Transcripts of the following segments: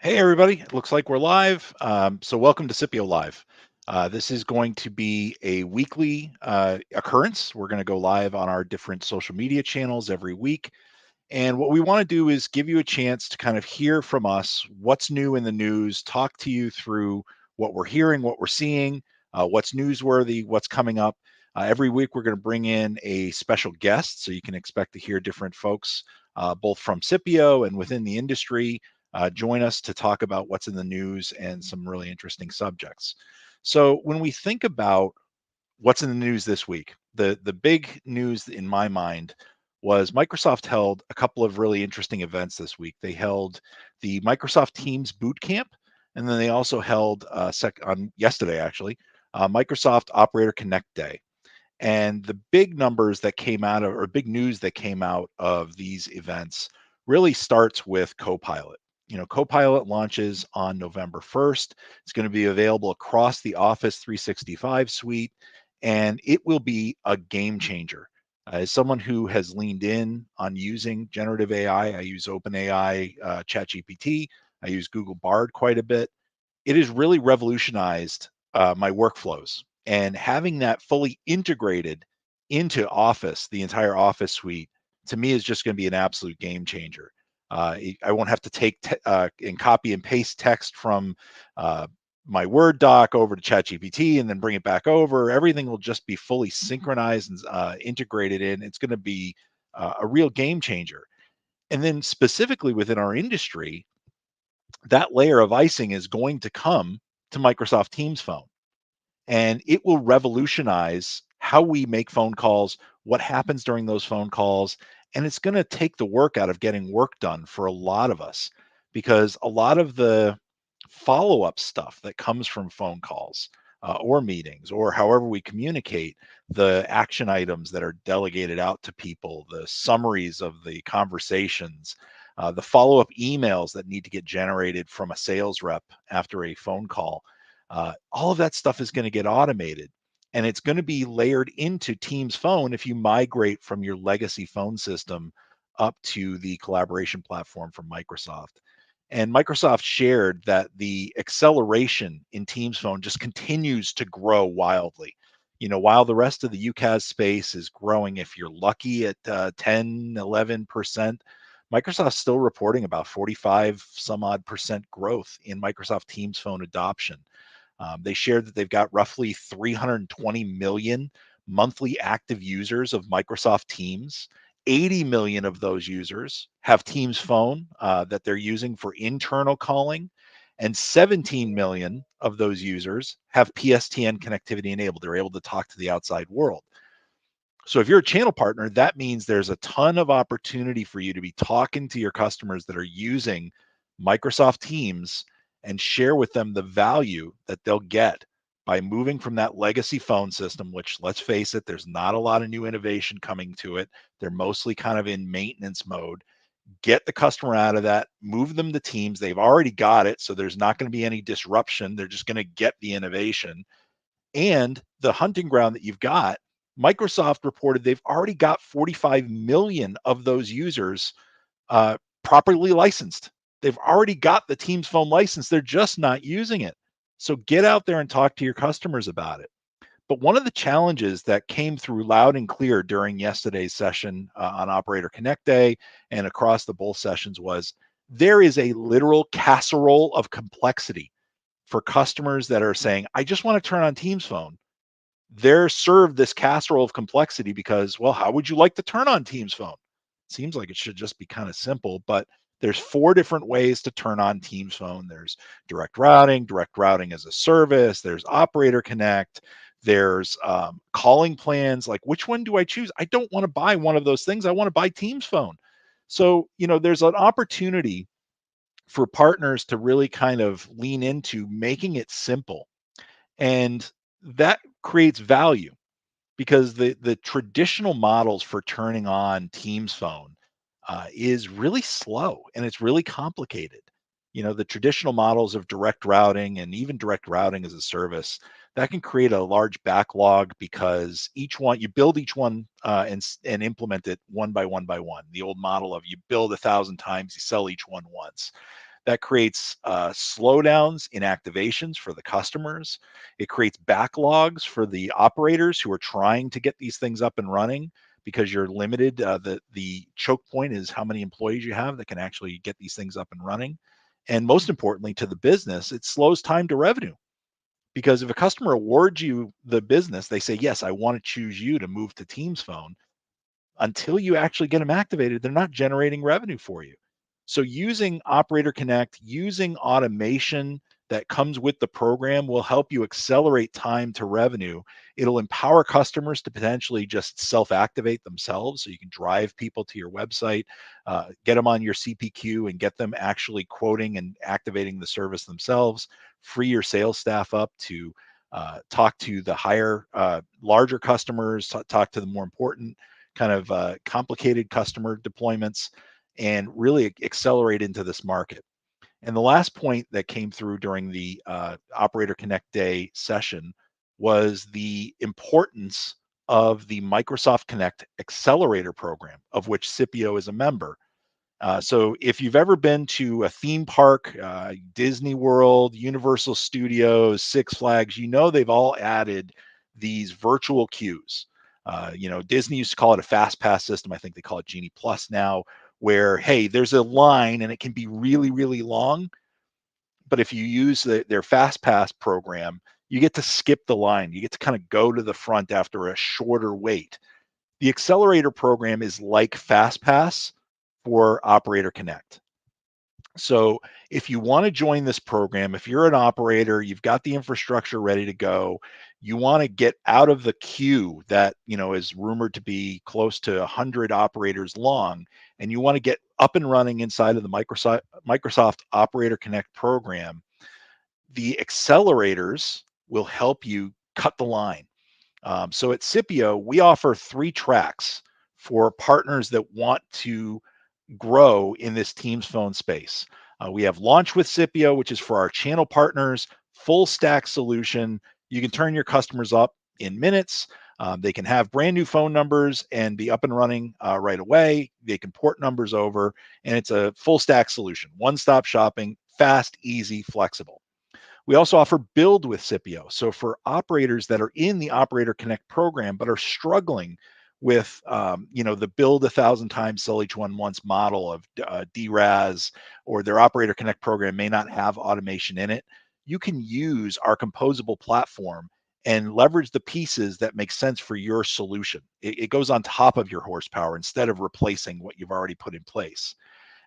Hey, everybody. It looks like we're live. So welcome to SIPPIO Live. This is going to be a weekly occurrence. We're going to go live on our different social media channels every week. And what we want to do is give you a chance to kind of hear from us what's new in the news, talk to you through what we're hearing, what we're seeing, what's newsworthy, what's coming up. Every week, we're going to bring in a special guest. So you can expect to hear different folks, both from SIPPIO and within the industry, join us to talk about what's in the news and some really interesting subjects. So when we think about what's in the news this week, the big news in my mind was Microsoft held a couple of really interesting events this week. They held the Microsoft Teams Boot Camp, and then they also held on yesterday actually Microsoft Operator Connect Day. And the big numbers that came out of, or big news that came out of these events really starts with Copilot. Copilot launches on November 1st. It's going to be available across the Office 365 suite, and it will be a game changer. As someone who has leaned in on using generative AI, I use OpenAI, ChatGPT, I use Google Bard quite a bit. It has really revolutionized my workflows, and having that fully integrated into Office, the entire Office suite, to me is just going to be an absolute game changer. I won't have to take and copy and paste text from uh, my Word doc over to ChatGPT and then bring it back over. Everything will just be fully synchronized and integrated in. It's going to be a real game changer. And then specifically within our industry, that layer of icing is going to come to Microsoft Teams Phone, and it will revolutionize how we make phone calls, what happens during those phone calls, and it's going to take the work out of getting work done for a lot of us, because a lot of the follow-up stuff that comes from phone calls or meetings or however we communicate, the action items that are delegated out to people, the summaries of the conversations, the follow-up emails that need to get generated from a sales rep after a phone call, all of that stuff is going to get automated, and it's going to be layered into Teams Phone if you migrate from your legacy phone system up to the collaboration platform from Microsoft. And Microsoft shared that the acceleration in Teams Phone just continues to grow wildly. While the rest of the UCaaS space is growing, if you're lucky, at 10, 11%, Microsoft's still reporting about 45 some odd percent growth in Microsoft Teams Phone adoption. They shared that they've got roughly 320 million monthly active users of Microsoft Teams. 80 million of those users have Teams Phone that they're using for internal calling, and 17 million of those users have PSTN connectivity enabled. They're able to talk to the outside world. So if you're a channel partner, that means there's a ton of opportunity for you to be talking to your customers that are using Microsoft Teams and share with them the value that they'll get by moving from that legacy phone system, which, let's face it, there's not a lot of new innovation coming to it. They're mostly kind of in maintenance mode. Get the customer out of that, move them to Teams. They've already got it, so there's not going to be any disruption. They're just going to get the innovation. And the hunting ground that you've got, Microsoft reported they've already got 45 million of those users properly licensed. They've already got the Teams Phone license. They're just not using it. So get out there and talk to your customers about it. But one of the challenges that came through loud and clear during yesterday's session on Operator Connect Day and across the both sessions was there is a literal casserole of complexity for customers that are saying, I just want to turn on Teams Phone. They're served this casserole of complexity because, well, how would you like to turn on Teams Phone? Seems like it should just be kind of simple, but there's 4 different ways to turn on Teams Phone. There's direct routing as a service, there's Operator Connect, there's calling plans. Like, which one do I choose? I don't want to buy one of those things. I want to buy Teams Phone. So, there's an opportunity for partners to really kind of lean into making it simple, and that creates value, because the traditional models for turning on Teams Phone is really slow and it's really complicated. The traditional models of direct routing and even direct routing as a service, that can create a large backlog, because each one you build each one and implement it one by one by one. The old model of you build 1,000 times, you sell each one once. That creates slowdowns in activations for the customers. It creates backlogs for the operators who are trying to get these things up and running, because you're limited. The choke point is how many employees you have that can actually get these things up and running. And most importantly, to the business, it slows time to revenue, because if a customer awards you the business, they say, yes, I want to choose you to move to Teams Phone. Until you actually get them activated, they're not generating revenue for you. So using Operator Connect, using automation that comes with the program, will help you accelerate time to revenue. It'll empower customers to potentially just self-activate themselves, so you can drive people to your website, get them on your CPQ, and get them actually quoting and activating the service themselves. Free your sales staff up to talk to the larger customers, talk to the more important kind of complicated customer deployments, and really accelerate into this market. And the last point that came through during the Operator Connect Day session was the importance of the Microsoft Connect Accelerator program, of which SIPPIO is a member. So if you've ever been to a theme park, Disney World, Universal Studios, Six Flags, you know they've all added these virtual queues. Disney used to call it a fast pass system. I think they call it Genie Plus now, where, hey, there's a line and it can be really, really long. But if you use their fast pass program, you get to skip the line. You get to kind of go to the front after a shorter wait. The accelerator program is like FastPass for Operator Connect. So if you want to join this program, if you're an operator, you've got the infrastructure ready to go, you want to get out of the queue that is rumored to be close to 100 operators long, and you want to get up and running inside of the Microsoft Operator Connect program, the accelerators will help you cut the line. So at SIPPIO, we offer 3 tracks for partners that want to grow in this Teams Phone space. We have Launch with SIPPIO, which is for our channel partners, full stack solution. You can turn your customers up in minutes. They can have brand new phone numbers and be up and running right away. They can port numbers over, and it's a full stack solution. One-stop shopping, fast, easy, flexible. We also offer Build with SIPPIO. So for operators that are in the Operator Connect program but are struggling with, the build 1,000 times, sell each one once model of DRAS, or their Operator Connect program may not have automation in it, you can use our composable platform and leverage the pieces that make sense for your solution. It goes on top of your horsepower instead of replacing what you've already put in place.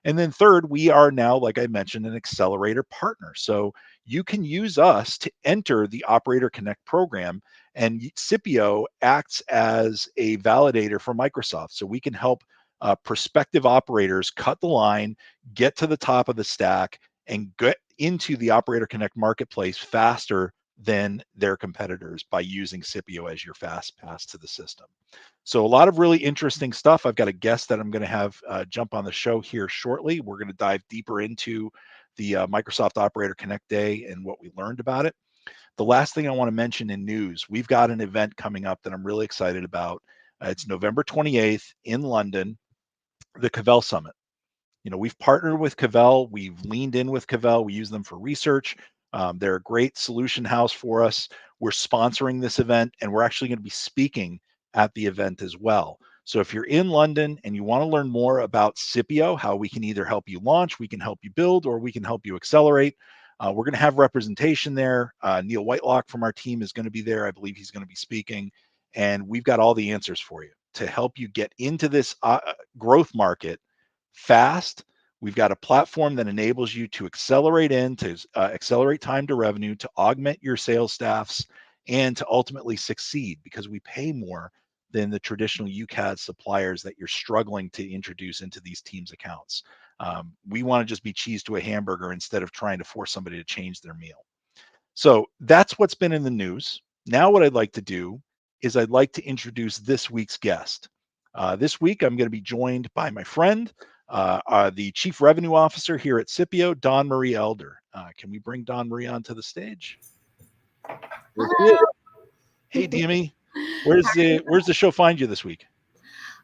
And then third, we are now, like I mentioned, an accelerator partner. So you can use us to enter the Operator Connect program, and SIPPIO acts as a validator for Microsoft. So we can help prospective operators cut the line, get to the top of the stack, and get into the Operator Connect marketplace faster than their competitors by using SIPPIO as your fast pass to the system. So a lot of really interesting stuff. I've got a guest that I'm going to have jump on the show here shortly. We're going to dive deeper into the Microsoft Operator Connect Day and what we learned about it. The last thing I want to mention in news, we've got an event coming up that I'm really excited about. It's November 28th in London, the Cavell Summit. We've partnered with Cavell. We've leaned in with Cavell. We use them for research. They're a great solution house for us. We're sponsoring this event, and we're actually going to be speaking at the event as well. So if you're in London and you want to learn more about SIPPIO, how we can either help you launch, we can help you build, or we can help you accelerate, we're going to have representation there. Neil Whitelock from our team is going to be there. I believe he's going to be speaking, and we've got all the answers for you to help you get into this growth market fast. We've got a platform that enables you to accelerate accelerate time to revenue, to augment your sales staffs, and to ultimately succeed, because we pay more than the traditional UCAD suppliers that you're struggling to introduce into these Teams accounts. We want to just be cheese to a hamburger instead of trying to force somebody to change their meal. So that's what's been in the news. Now what I'd like to do is I'd like to introduce this week's guest. This week, I'm going to be joined by my friend, the Chief Revenue Officer here at SIPPIO, Dawn Marie Elder. Can we bring Dawn Marie onto the stage? Hello. Hey, DME, where's the show find you this week?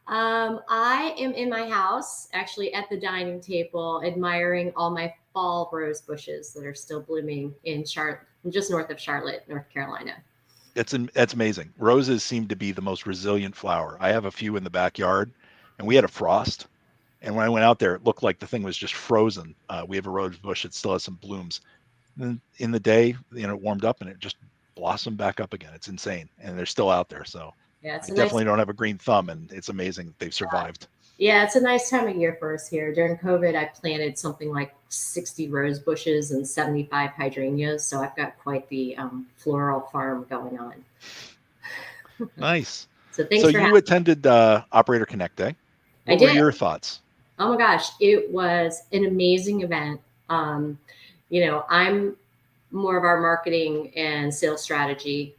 I am in my house, actually at the dining table, admiring all my fall rose bushes that are still blooming in Charlotte, just north of Charlotte, North Carolina. That's amazing. Roses seem to be the most resilient flower. I have a few in the backyard, and we had a frost. And when I went out there, it looked like the thing was just frozen. We have a rose bush that still has some blooms. Then in the day, it warmed up and it just blossomed back up again. It's insane, and they're still out there. So Yeah, I it's a nice. definitely don't have a green thumb, and it's amazing that they've survived. Yeah, it's a nice time of year for us here. During COVID, I planted something like 60 rose bushes and 75 hydrangeas, so I've got quite the floral farm going on. Nice. So So thanks for you having. attended Operator Connect Day. I What were did. your thoughts? Oh my gosh, it was an amazing event. Um, I'm more of our marketing and sales strategy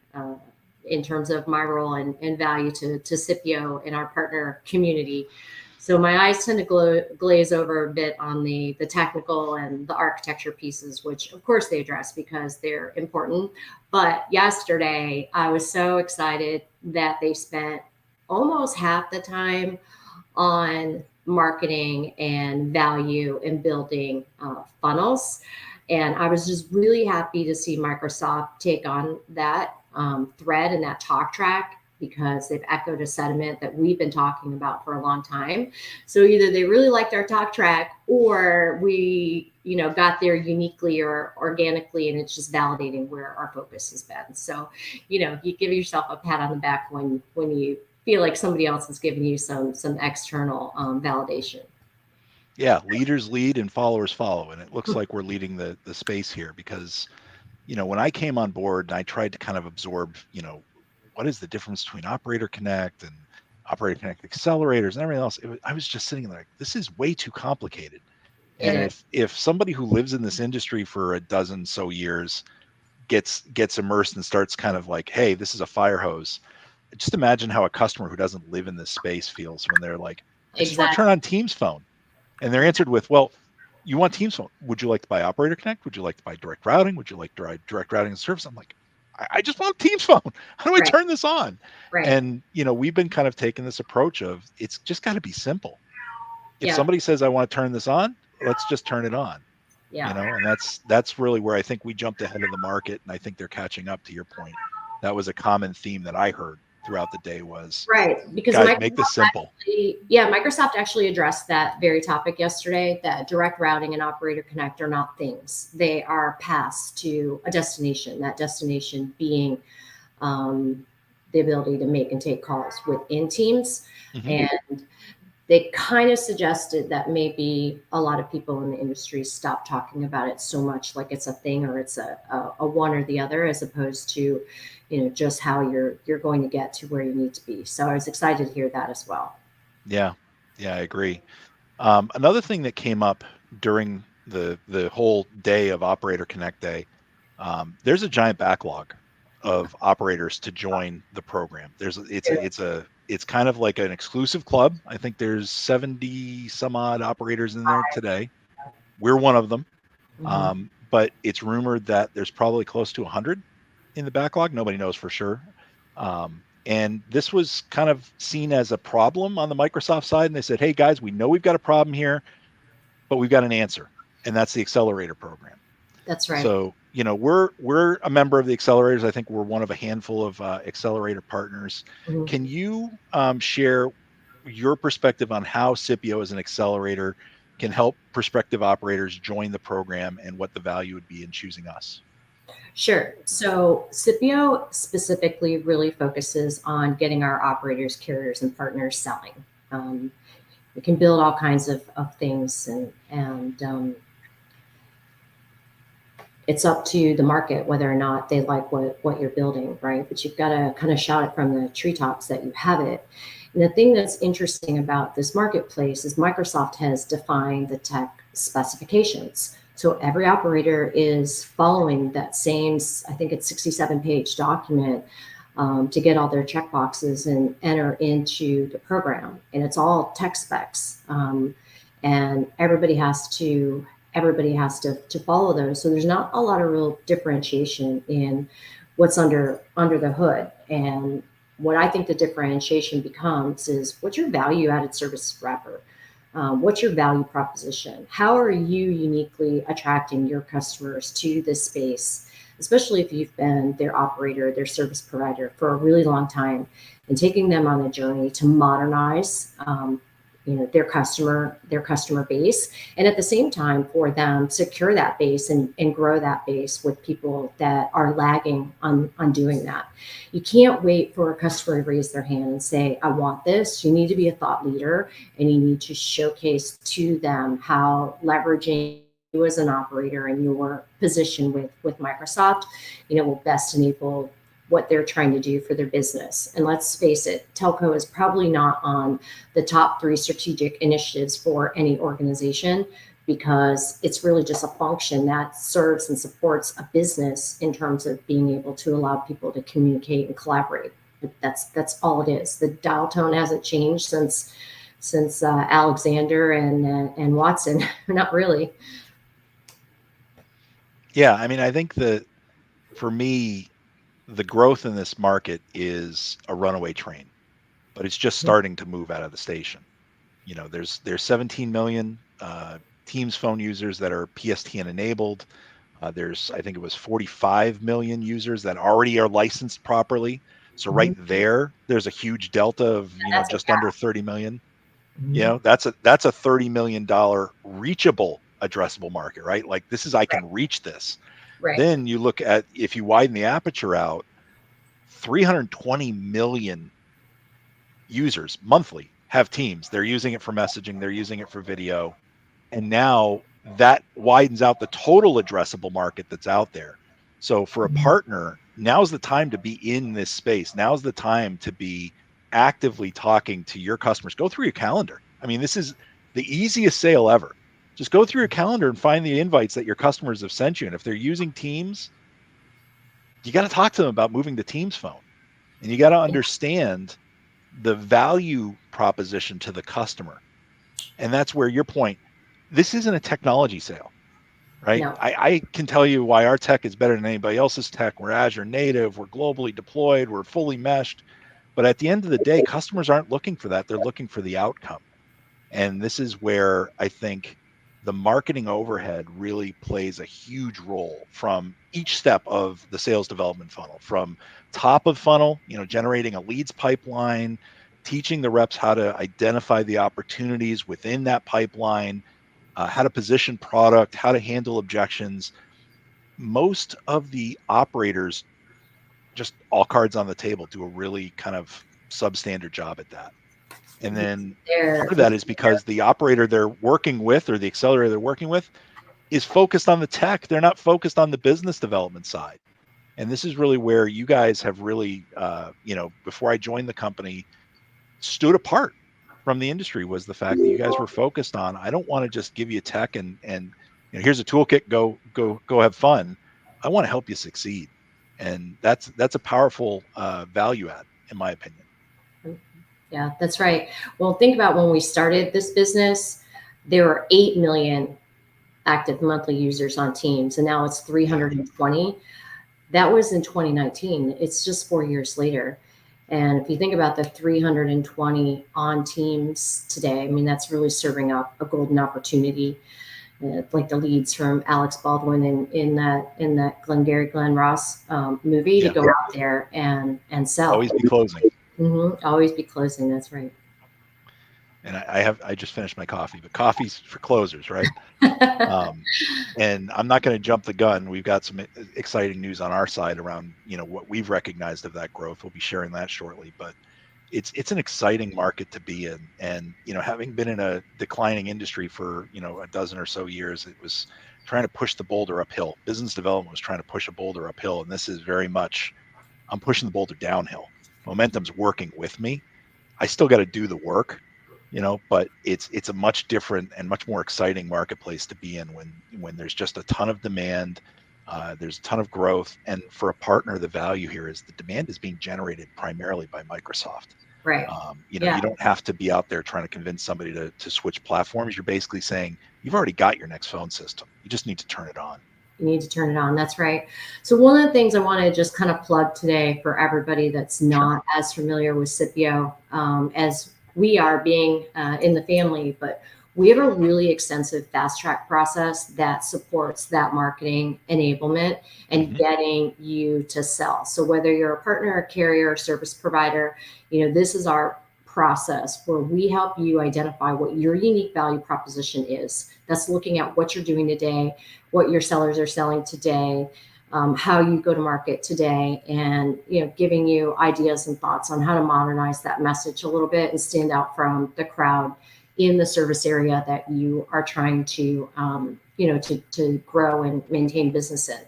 in terms of my role and value to SIPPIO and our partner community. So my eyes tend to glaze over a bit on the technical and the architecture pieces, which of course they address because they're important. But yesterday, I was so excited that they spent almost half the time on marketing and value and building funnels. And I was just really happy to see Microsoft take on that thread and that talk track because they've echoed a sentiment that we've been talking about for a long time. So either they really liked our talk track or we, got there uniquely or organically, and it's just validating where our focus has been. So, you give yourself a pat on the back when you feel like somebody else is giving you some external validation. Yeah, leaders lead and followers follow, and it looks like we're leading the space here because when I came on board and I tried to kind of absorb, what is the difference between Operator Connect and Operator Connect accelerators and everything else, I was just sitting there like, this is way too complicated. It And is. if somebody who lives in this industry for a dozen so years gets immersed and starts kind of like, hey, this is a fire hose. Just imagine how a customer who doesn't live in this space feels when they're like, I just want to turn Exactly. on Teams phone. And they're answered with, well, you want Teams phone. Would you like to buy Operator Connect? Would you like to buy direct routing? Would you like direct routing and service? I'm like, I just want Teams phone. How do I Right. turn this on? Right. And, we've been kind of taking this approach of it's just got to be simple. If Yeah. somebody says, I want to turn this on, let's just turn it on, Yeah. and that's really where I think we jumped ahead of the market. And I think they're catching up to your point. That was a common theme that I heard throughout the day was, Right. Because guys, make this Microsoft simple. Microsoft actually addressed that very topic yesterday, that direct routing and Operator Connect are not things. They are paths to a destination, that destination being um, the ability to make and take calls within Teams. Mm-hmm. And they kind of suggested that maybe a lot of people in the industry stop talking about it so much like it's a thing or it's a one or the other, as opposed to just how you're going to get to where you need to be. So I was excited to hear that as well. Yeah, I agree. Another thing that came up during the whole day of Operator Connect Day, there's a giant backlog of operators to join the program. It's kind of like an exclusive club. I think there's 70 some odd operators in there today. We're one of them. Mhm. But it's rumored that there's probably close to 100 in the backlog. Nobody knows for sure. And this was kind of seen as a problem on the Microsoft side. And they said, hey, guys, we know we've got a problem here, but we've got an answer. And that's the accelerator program. That's right. So, we're a member of the accelerators. I think we're one of a handful of accelerator partners. Mhm. Can you share your perspective on how SIPPIO as an accelerator can help prospective operators join the program and what the value would be in choosing us? Sure. So SIPPIO specifically really focuses on getting our operators, carriers, and partners selling. Um, we can build all kinds of things, and it's up to the market whether or not they like what you're building, right? But you've got to kind of shout it from the treetops that you have it. And the thing that's interesting about this marketplace is Microsoft has defined the tech specifications. So every operator is following that same, I think it's 67-page document to get all their checkboxes and enter into the program. And it's all tech specs. And everybody has to follow those. So there's not a lot of real differentiation in what's under the hood. And what I think the differentiation becomes is, what's your value added service wrapper? What's your value proposition? How are you uniquely attracting your customers to this space, especially if you've been their operator, their service provider for a really long time, and taking them on a journey to modernize, their customer base, and at the same time for them secure that base and grow that base with people that are lagging on doing that. You can't wait for a customer to raise their hand and say, I want this. You need to be a thought leader, and you need to showcase to them how leveraging you as an operator and your position with Microsoft, will best enable what they're trying to do for their business. And let's face it, telco is probably not on the top 3 strategic initiatives for any organization, because it's really just a function that serves and supports a business in terms of being able to allow people to communicate and collaborate. That's all it is. The dial tone hasn't changed since Alexander and Watson. Not really. Yeah, I mean, I think that for me, the growth in this market is a runaway train, but it's just starting to move out of the station. There's 17 million Teams phone users that are PSTN enabled. I think it was 45 million users that already are licensed properly. So right there's a huge delta of That's a just under 30 million. Mhm. That's a $30 million reachable addressable market, right? Like I can reach this. Right. Then you look at, if you widen the aperture out, 320 million users monthly have Teams. They're using it for messaging, they're using it for video. And now that widens out the total addressable market that's out there. So for a partner, now's the time to be in this space. Now's the time to be actively talking to your customers. Go through your calendar. I mean, this is the easiest sale ever. Just go through your calendar and find the invites that your customers have sent you. And if they're using Teams, you got to talk to them about moving to Teams phone. And you got to understand the value proposition to the customer. And that's where your point, this isn't a technology sale, right? No. I can tell you why our tech is better than anybody else's tech. We're Azure native, we're globally deployed, we're fully meshed. But at the end of the day, customers aren't looking for that. They're looking for the outcome. And this is where I think the marketing overhead really plays a huge role from each step of the sales development funnel, from top of funnel, generating a leads pipeline, teaching the reps how to identify the opportunities within that pipeline, how to position product, how to handle objections. Most of the operators, just all cards on the table, do a really kind of substandard job at that. And then part There. of that is because the operator they're working with, or the accelerator they're working with, is focused on the tech. They're not focused on the business development side. And this is really where you guys have really, before I joined the company, stood apart from the industry, was the fact that you guys were focused on, I don't want to just give you tech and here's a toolkit, go have fun. I want to help you succeed. And that's a powerful value add, in my opinion. Yeah, that's right. Well, think about when we started this business, there were 8 million active monthly users on Teams, and now it's Yeah. 320. That was in 2019. It's just 4 years later. And if you think about the 320 on Teams today, I mean, that's really serving up a golden opportunity, like the leads from Alex Baldwin in that Glengarry Glen Ross movie, to Yeah. go out there and sell. Always be closing. Always be closing. That's right. And I just finished my coffee, but coffee's for closers, right? And I'm not going to jump the gun. We've got some exciting news on our side around, what we've recognized of that growth. We'll be sharing that shortly, but it's an exciting market to be in. And, having been in a declining industry for, a dozen or so years, it was trying to push the boulder uphill. Business development was trying to push a boulder uphill. And this is very much, I'm pushing the boulder downhill. Momentum's working with me. I still got to do the work, but it's a much different and much more exciting marketplace to be in when there's just a ton of demand, there's a ton of growth. And for a partner, the value here is the demand is being generated primarily by Microsoft. Right. You Yeah. don't have to be out there trying to convince somebody to switch platforms. You're basically saying, you've already got your next phone system. You just need to turn it on. You need to turn it on. That's right. So one of the things I want to just kind of plug today for everybody that's Sure. not as familiar with SIPPIO, as we are being in the family, but we have a really extensive fast track process that supports that marketing enablement and Hmm. getting you to sell. So whether you're a partner, a carrier, or service provider, this is our process where we help you identify what your unique value proposition is. That's looking at what you're doing today, what your sellers are selling today, how you go to market today, and giving you ideas and thoughts on how to modernize that message a little bit and stand out from the crowd in the service area that you are trying to to grow and maintain business in.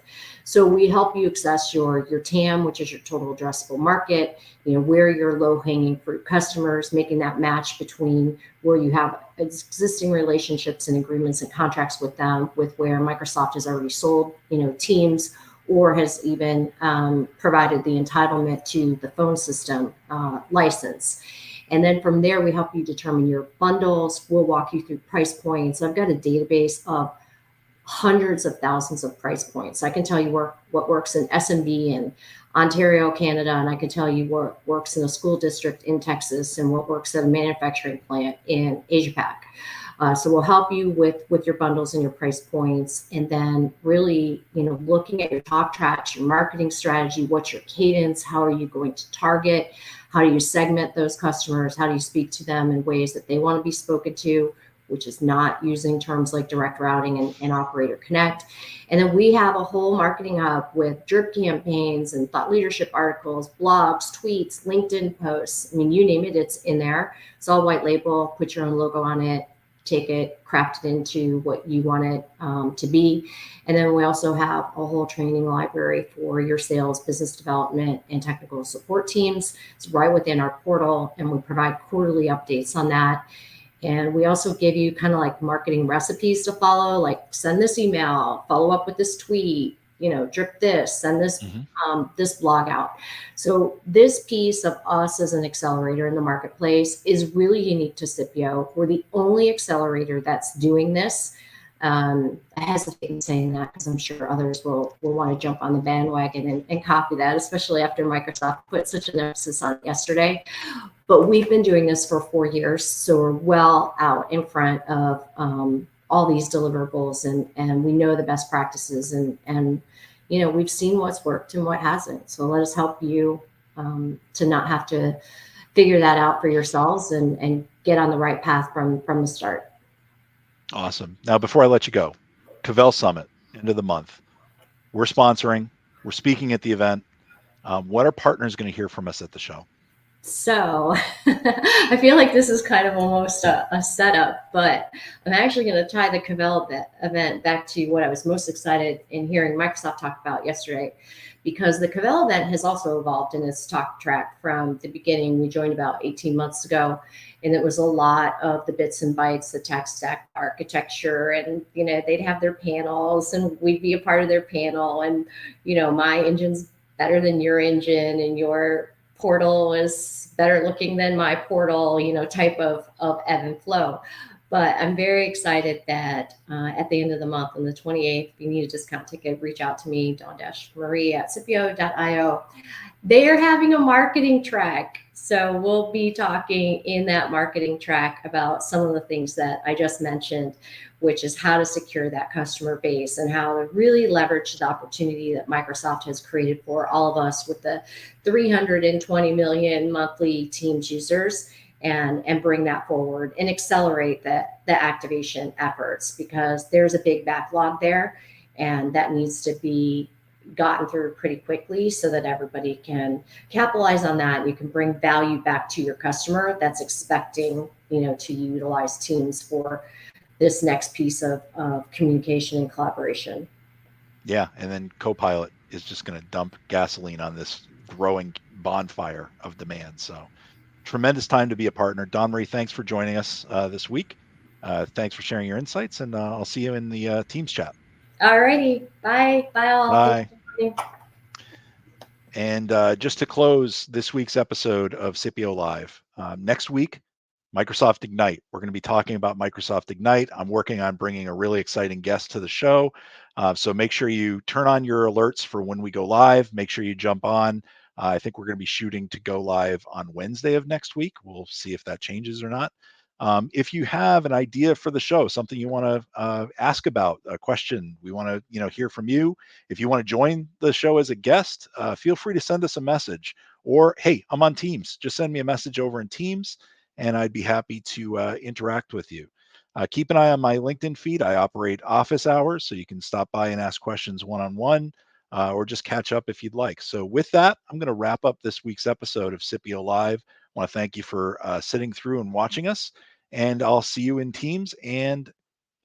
So we help you access your TAM, which is your total addressable market, where your low hanging fruit customers, making that match between where you have existing relationships and agreements and contracts with them, with where Microsoft has already sold, teams, or has even provided the entitlement to the phone system license. And then from there, we help you determine your bundles. We'll walk you through price points. I've got a database of hundreds of thousands of price points. I can tell you what works in SMB in Ontario, Canada, and I can tell you what works in a school district in Texas and what works at a manufacturing plant in Asia Pac. So we'll help you with your bundles and your price points, and then really, looking at your talk tracks, your marketing strategy, what's your cadence, how are you going to target, how do you segment those customers, how do you speak to them in ways that they want to be spoken to, which is not using terms like direct routing and operator connect. And then we have a whole marketing hub with drip campaigns and thought leadership articles, blogs, tweets, LinkedIn posts. I mean, you name it, it's in there. It's all white label, put your own logo on it, take it, craft it into what you want it to be. And then we also have a whole training library for your sales, business development, and technical support teams. It's right within our portal, and we provide quarterly updates on that. And we also give you kind of like marketing recipes to follow, like send this email, follow up with this tweet, drip this, send this Hmm. this blog out. So this piece of us as an accelerator in the marketplace is really unique to SIPPIO. We're the only accelerator that's doing this. I hesitate in saying that because I'm sure others will want to jump on the bandwagon and copy that, especially after Microsoft put such an emphasis on it yesterday. But we've been doing this for 4 years, so we're well out in front of all these deliverables, and we know the best practices, and we've seen what's worked and what hasn't. So let us help you to not have to figure that out for yourselves and get on the right path from the start. Awesome. Now, before I let you go, Cavell Summit, end of the month. We're sponsoring. We're speaking at the event. What are partners going to hear from us at the show? So I feel like this is kind of almost a setup, but I'm actually going to tie the Cavell event back to what I was most excited in hearing Microsoft talk about yesterday, because the Cavell event has also evolved in its talk track from the beginning. We joined about 18 months ago, and it was a lot of the bits and bytes, the tech stack architecture, and they'd have their panels, and we'd be a part of their panel, and my engine's better than your engine, and your portal is better looking than my portal, type of ebb and flow. But I'm very excited that at the end of the month, on the 28th, if you need a discount ticket, reach out to me, Dawn-Marie at SIPPIO.io. They are having a marketing track. So we'll be talking in that marketing track about some of the things that I just mentioned, which is how to secure that customer base and how to really leverage the opportunity that Microsoft has created for all of us with the 320 million monthly Teams users, and bring that forward and accelerate the activation efforts, because there's a big backlog there, and that needs to be gotten through pretty quickly so that everybody can capitalize on that. You can bring value back to your customer that's expecting to utilize Teams for this next piece of communication and collaboration. Yeah, and then Copilot is just going to dump gasoline on this growing bonfire of demand. So tremendous time to be a partner. Dawn-Marie, thanks for joining us this week. Thanks for sharing your insights, and I'll see you in the Teams chat. All righty. Bye. Bye all. Bye. Thank you. And just to close this week's episode of SIPPIO Live, next week Microsoft Ignite. We're going to be talking about Microsoft Ignite. I'm working on bringing a really exciting guest to the show. So make sure you turn on your alerts for when we go live. Make sure you jump on. I think we're going to be shooting to go live on Wednesday of next week. We'll see if that changes or not. If you have an idea for the show, something you want to ask about, a question, we want to hear from you. If you want to join the show as a guest, feel free to send us a message. Or hey, I'm on Teams. Just send me a message over in Teams, and I'd be happy to interact with you. Keep an eye on my LinkedIn feed. I operate office hours, so you can stop by and ask questions one-on-one, or just catch up if you'd like. So with that, I'm going to wrap up this week's episode of SIPPIO Live. I want to thank you for sitting through and watching us, and I'll see you in Teams, and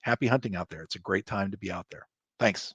happy hunting out there. It's a great time to be out there. Thanks.